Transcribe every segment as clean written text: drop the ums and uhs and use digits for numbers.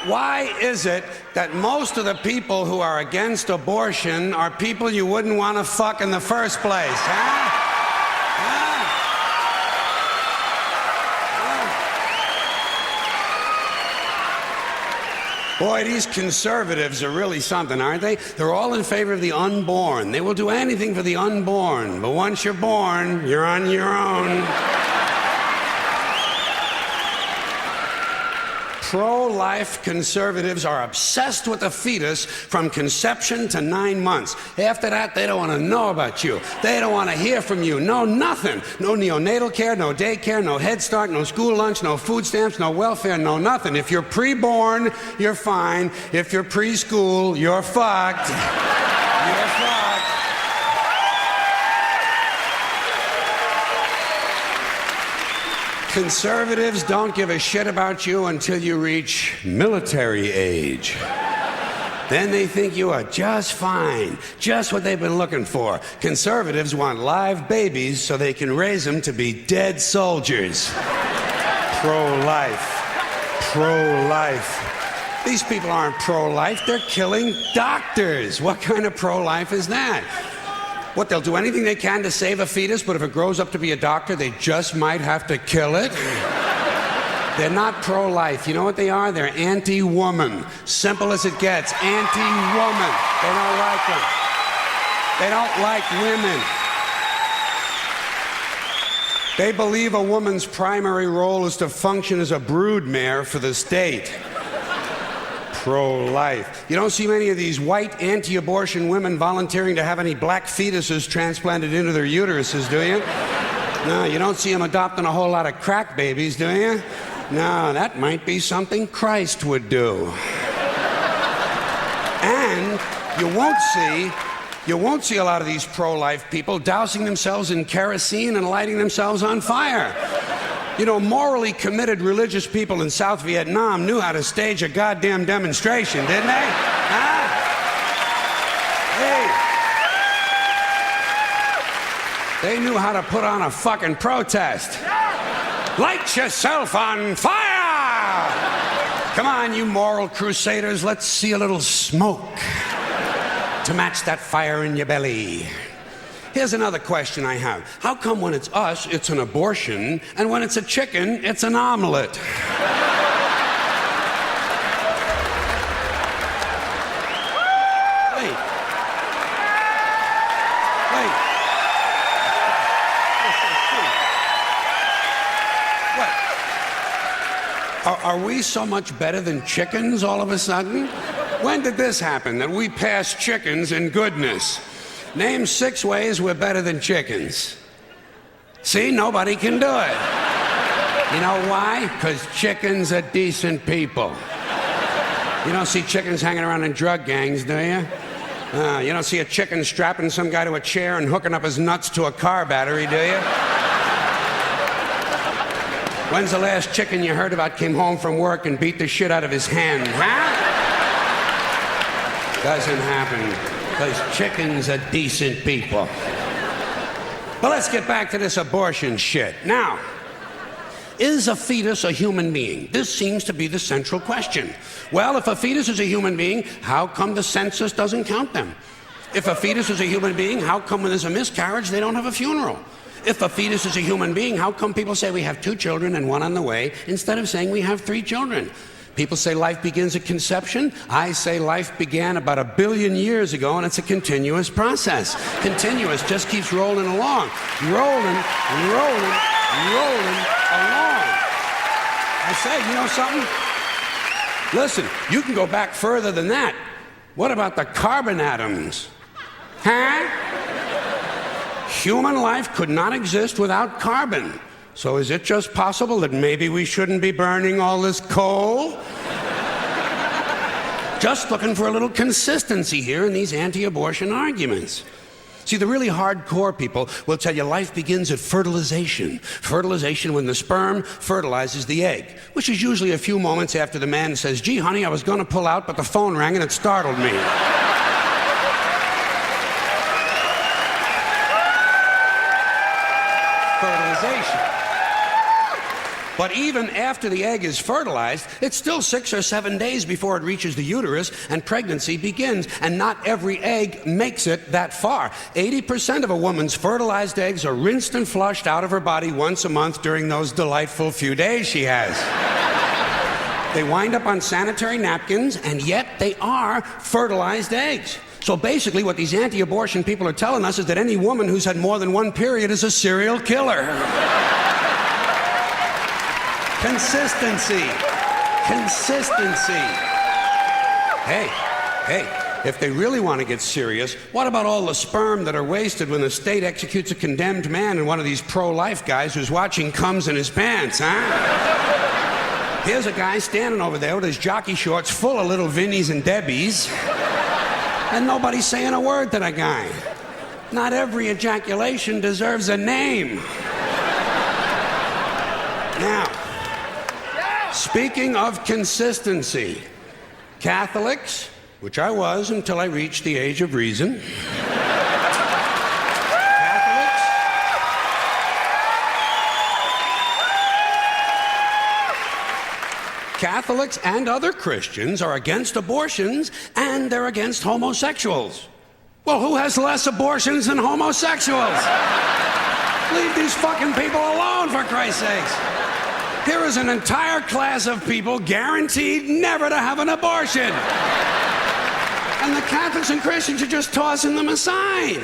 Why is it that most of the people who are against abortion are people you wouldn't want to fuck in the first place, huh? Boy, these conservatives are really something, aren't they? They're all in favor of the unborn. They will do anything for the unborn. But once you're born, you're on your own. Pro-life conservatives are obsessed with the fetus from conception to 9 months. After that, they don't want to know about you. They don't want to hear from you. No, nothing. No neonatal care, no daycare, no Head Start, no school lunch, no food stamps, no welfare, no nothing. If you're pre-born, you're fine. If you're preschool, you're fucked. You're fucked. Conservatives don't give a shit about you until you reach military age. Then they think you are just fine, just what they've been looking for. Conservatives want live babies so they can raise them to be dead soldiers. Pro-life. Pro-life. These people aren't pro-life, they're killing doctors. What kind of pro-life is that? What, they'll do anything they can to save a fetus, but if it grows up to be a doctor, they just might have to kill it? They're not pro-life. You know what they are? They're anti-woman. Simple as it gets. Anti-woman. They don't like them. They don't like women. They believe a woman's primary role is to function as a broodmare for the state. Pro-life. You don't see many of these white anti-abortion women volunteering to have any black fetuses transplanted into their uteruses, do you? No, you don't see them adopting a whole lot of crack babies, do you? No, that might be something Christ would do. And you won't see a lot of these pro-life people dousing themselves in kerosene and lighting themselves on fire. You know, morally committed religious people in South Vietnam knew how to stage a goddamn demonstration, didn't they? Huh? Hey. They knew how to put on a fucking protest. Light yourself on fire! Come on, you moral crusaders, let's see a little smoke to match that fire in your belly. Here's another question I have. How come when it's us, it's an abortion, and when it's a chicken, it's an omelet? Wait. What? Are we so much better than chickens all of a sudden? When did this happen, that we passed chickens in goodness? Name 6 ways we're better than chickens. See, nobody can do it. You know why? Because chickens are decent people. You don't see chickens hanging around in drug gangs, do you? You don't see a chicken strapping some guy to a chair and hooking up his nuts to a car battery, do you? When's the last chicken you heard about came home from work and beat the shit out of his hen, huh? Doesn't happen. Because chickens are decent people. But let's get back to this abortion shit. Now, is a fetus a human being? This seems to be the central question. Well, if a fetus is a human being, how come the census doesn't count them? If a fetus is a human being, how come when there's a miscarriage, they don't have a funeral? If a fetus is a human being, how come people say we have 2 children and 1 on the way, instead of saying we have 3 children? People say life begins at conception. I say life began about 1 billion years ago, and it's a continuous process. Continuous, just keeps rolling along. Rolling along. I say, you know something? Listen, you can go back further than that. What about the carbon atoms? Huh? Human life could not exist without carbon. So is it just possible that maybe we shouldn't be burning all this coal? Just looking for a little consistency here in these anti-abortion arguments. See, the really hardcore people will tell you life begins at fertilization. Fertilization when the sperm fertilizes the egg, which is usually a few moments after the man says, gee, honey, I was going to pull out, but the phone rang and it startled me. Fertilization. But even after the egg is fertilized, it's still 6 or 7 days before it reaches the uterus and pregnancy begins. And not every egg makes it that far. 80% of a woman's fertilized eggs are rinsed and flushed out of her body once a month during those delightful few days she has. They wind up on sanitary napkins, and yet they are fertilized eggs. So basically what these anti-abortion people are telling us is that any woman who's had more than one period is a serial killer. Consistency. Consistency. Hey, if they really want to get serious, what about all the sperm that are wasted when the state executes a condemned man and one of these pro-life guys who's watching comes in his pants, huh? Here's a guy standing over there with his jockey shorts full of little Vinnies and Debbies, and nobody's saying a word to the guy. Not every ejaculation deserves a name. Now, speaking of consistency, Catholics, which I was until I reached the age of reason, Catholics and other Christians are against abortions, and they're against homosexuals. Well, who has less abortions than homosexuals? Leave these fucking people alone, for Christ's sakes. Here is an entire class of people guaranteed never to have an abortion. And the Catholics and Christians are just tossing them aside.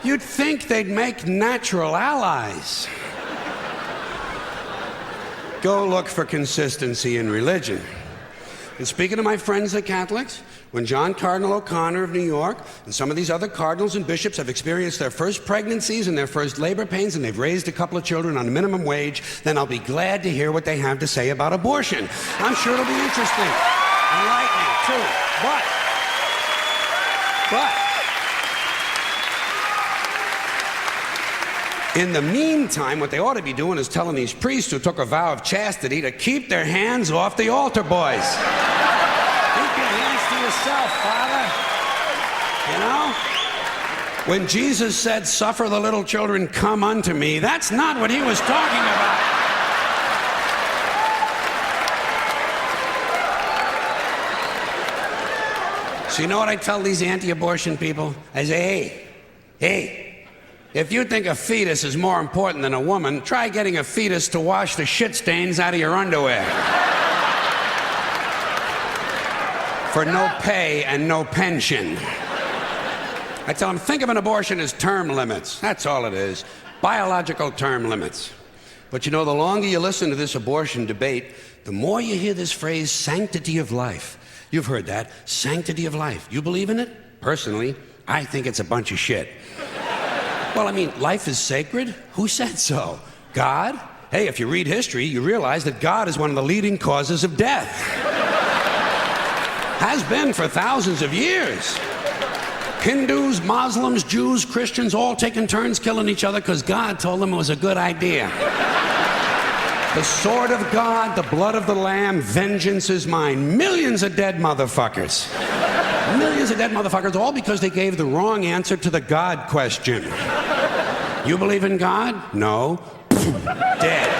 You'd think they'd make natural allies. Go look for consistency in religion. And speaking of my friends, the Catholics, when John Cardinal O'Connor of New York and some of these other cardinals and bishops have experienced their first pregnancies and their first labor pains, and they've raised a couple of children on minimum wage, then I'll be glad to hear what they have to say about abortion. I'm sure it'll be interesting. Enlightening, too. But in the meantime, what they ought to be doing is telling these priests who took a vow of chastity to keep their hands off the altar boys. Keep your hands to yourself, Father. You know? When Jesus said, "Suffer the little children come unto me," that's not what he was talking about. So you know what I tell these anti-abortion people? I say, hey, if you think a fetus is more important than a woman, try getting a fetus to wash the shit stains out of your underwear. For no pay and no pension. I tell them, think of an abortion as term limits. That's all it is. Biological term limits. But you know, the longer you listen to this abortion debate, the more you hear this phrase, sanctity of life. You've heard that, sanctity of life. You believe in it? Personally, I think it's a bunch of shit. Well, I mean, life is sacred? Who said so? God? Hey, if you read history, you realize that God is one of the leading causes of death. Has been for thousands of years. Hindus, Muslims, Jews, Christians, all taking turns killing each other because God told them it was a good idea. The sword of God, the blood of the Lamb, vengeance is mine. Millions of dead motherfuckers. Millions of dead motherfuckers, all because they gave the wrong answer to the God question. You believe in God? No. Dead.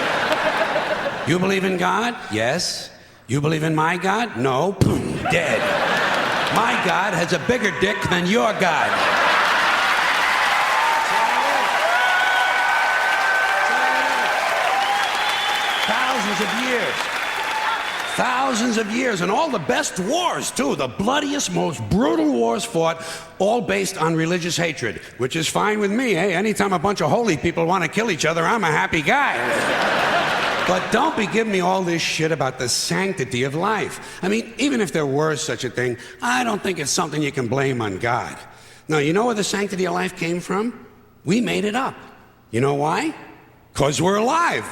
You believe in God? Yes. You believe in my God? No. Dead. My God has a bigger dick than your God. Thousands of years, and all the best wars, too. The bloodiest, most brutal wars fought, all based on religious hatred, which is fine with me, eh? Anytime a bunch of holy people want to kill each other, I'm a happy guy. But don't be giving me all this shit about the sanctity of life. I mean, even if there were such a thing, I don't think it's something you can blame on God. Now, you know where the sanctity of life came from? We made it up. You know why? 'Cause we're alive.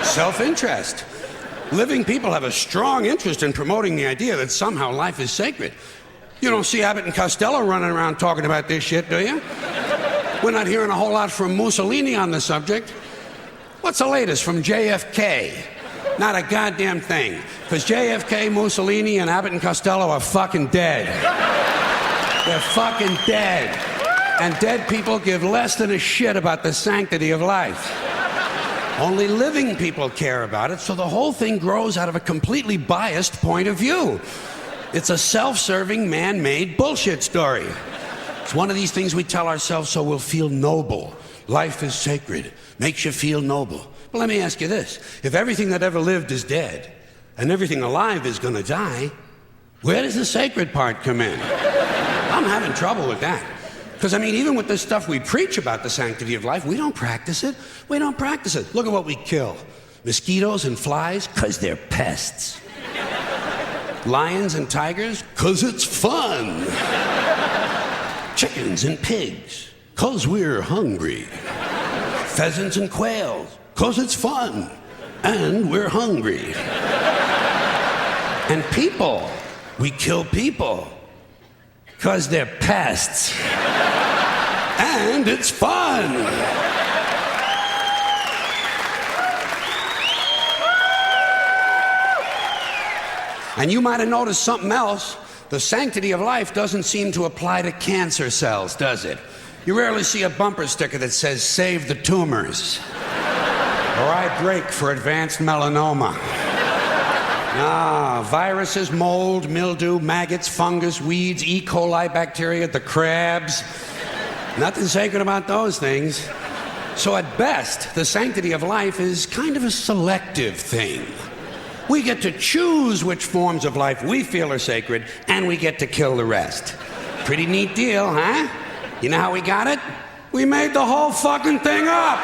Self-interest. Living people have a strong interest in promoting the idea that somehow life is sacred. You don't see Abbott and Costello running around talking about this shit, do you? We're not hearing a whole lot from Mussolini on the subject. What's the latest from JFK? Not a goddamn thing. Because JFK, Mussolini, and Abbott and Costello are fucking dead. They're fucking dead. And dead people give less than a shit about the sanctity of life. Only living people care about it, so the whole thing grows out of a completely biased point of view. It's a self-serving, man-made bullshit story. It's one of these things we tell ourselves so we'll feel noble. Life is sacred. Makes you feel noble. Well, let me ask you this. If everything that ever lived is dead, and everything alive is gonna die, where does the sacred part come in? I'm having trouble with that. Because, I mean, even with the stuff we preach about the sanctity of life, we don't practice it. We don't practice it. Look at what we kill. Mosquitoes and flies, because they're pests. Lions and tigers, because it's fun. Chickens and pigs, because we're hungry. Pheasants and quails, because it's fun. And we're hungry. And people, we kill people, because they're pests. And it's fun. And you might have noticed something else. The sanctity of life doesn't seem to apply to cancer cells, does it? You rarely see a bumper sticker that says, "Save the tumors." Or "I break for advanced melanoma." Viruses, mold, mildew, maggots, fungus, weeds, E. coli bacteria, the crabs. Nothing sacred about those things. So at best, the sanctity of life is kind of a selective thing. We get to choose which forms of life we feel are sacred, and we get to kill the rest. Pretty neat deal, huh? You know how we got it? We made the whole fucking thing up.